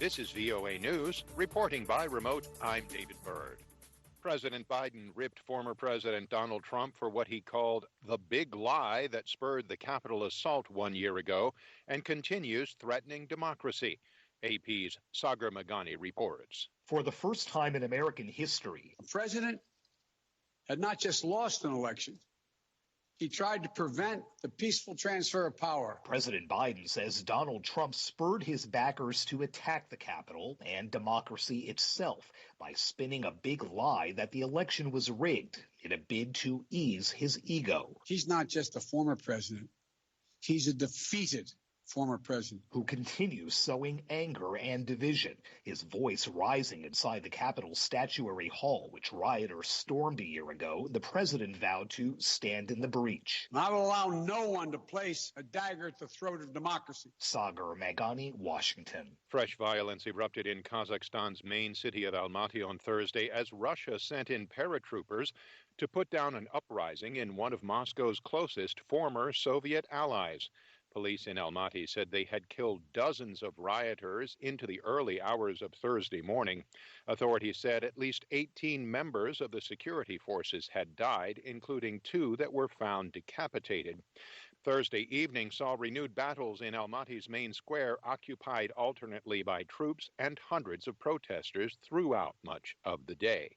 This is VOA News. Reporting by remote, I'm David Byrd. President Biden ripped former President Donald Trump for what he called the big lie that spurred the Capitol assault 1 year ago and continues threatening democracy. AP's Sagar Magani reports. For the first time in American history, the president had not just lost an election, he tried to prevent the peaceful transfer of power. President Biden says Donald Trump spurred his backers to attack the Capitol and democracy itself by spinning a big lie that the election was rigged in a bid to ease his ego. He's not just a former president. He's a defeated former president who continues sowing anger and division, his voice rising inside the Capitol Statuary Hall, which rioters stormed a year ago. The president vowed to stand in the breach. I will allow no one to place a dagger at the throat of democracy. Sagar Magani, Washington. Fresh violence erupted in Kazakhstan's main city of Almaty on Thursday as Russia sent in paratroopers to put down an uprising in one of Moscow's closest former Soviet allies. Police in Almaty said they had killed dozens of rioters into the early hours of Thursday morning. Authorities said at least 18 members of the security forces had died, including 2 that were found decapitated. Thursday evening saw renewed battles in Almaty's main square, occupied alternately by troops and hundreds of protesters throughout much of the day.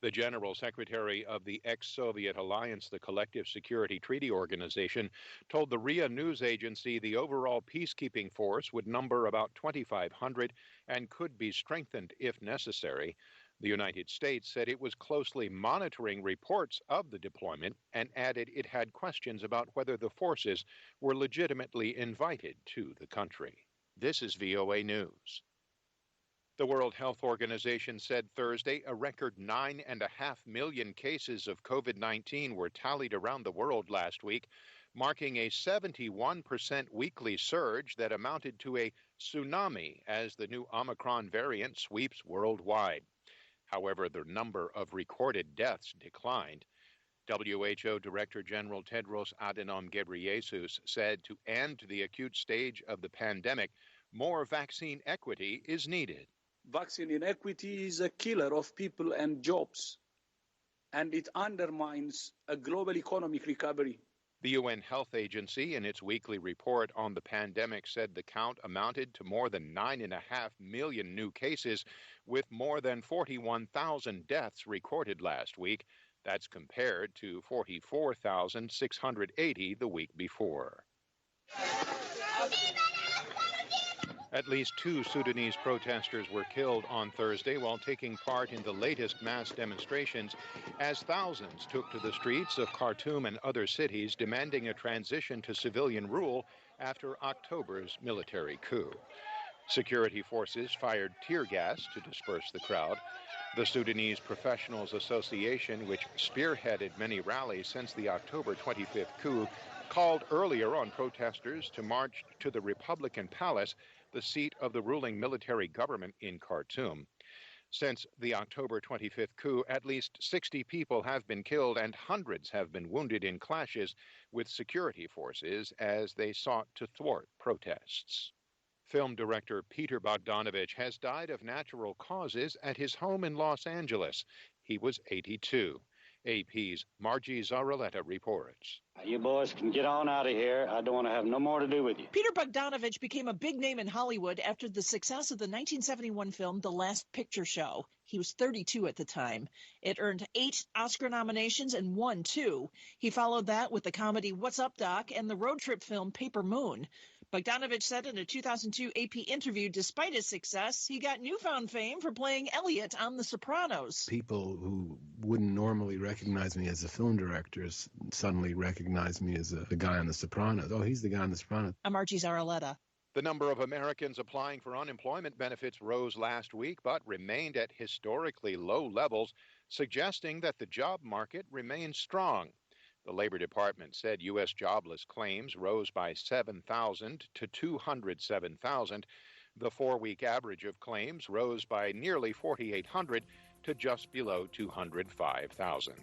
The General Secretary of the ex-Soviet alliance, the Collective Security Treaty Organization, told the RIA news agency the overall peacekeeping force would number about 2,500 and could be strengthened if necessary. The United States said it was closely monitoring reports of the deployment and added it had questions about whether the forces were legitimately invited to the country. This is VOA News. The World Health Organization said Thursday a record 9.5 million cases of COVID-19 were tallied around the world last week, marking a 71% weekly surge that amounted to a tsunami as the new Omicron variant sweeps worldwide. However, the number of recorded deaths declined. WHO Director General Tedros Adhanom Ghebreyesus said to end the acute stage of the pandemic, more vaccine equity is needed. Vaccine inequity is a killer of people and jobs, and it undermines a global economic recovery. The UN Health Agency, in its weekly report on the pandemic, said the count amounted to more than 9.5 million new cases, with more than 41,000 deaths recorded last week. That's compared to 44,680 the week before. At least 2 Sudanese protesters were killed on Thursday while taking part in the latest mass demonstrations as thousands took to the streets of Khartoum and other cities demanding a transition to civilian rule after October's military coup. Security forces fired tear gas to disperse the crowd. The Sudanese Professionals Association, which spearheaded many rallies since the October 25th coup, called earlier on protesters to march to the Republican Palace, the seat of the ruling military government in Khartoum. Since the October 25th coup, at least 60 people have been killed and hundreds have been wounded in clashes with security forces as they sought to thwart protests. Film director Peter Bogdanovich has died of natural causes at his home in Los Angeles. He was 82. AP's Margie Zaraletta reports. You boys can get on out of here. I don't want to have no more to do with you. Peter Bogdanovich became a big name in Hollywood after the success of the 1971 film The Last Picture Show. He was 32 at the time. It earned 8 Oscar nominations and won 2. He followed that with the comedy What's Up, Doc? And the road trip film Paper Moon. Bogdanovich said in a 2002 AP interview, despite his success, he got newfound fame for playing Elliot on The Sopranos. People who wouldn't normally recognize me as a film director suddenly recognize me as the guy on The Sopranos. Oh, he's the guy on The Sopranos. I'm Margie Zaraletta. The number of Americans applying for unemployment benefits rose last week, but remained at historically low levels, suggesting that the job market remains strong. The Labor Department said U.S. jobless claims rose by 7,000 to 207,000. The 4-week average of claims rose by nearly 4,800 to just below 205,000.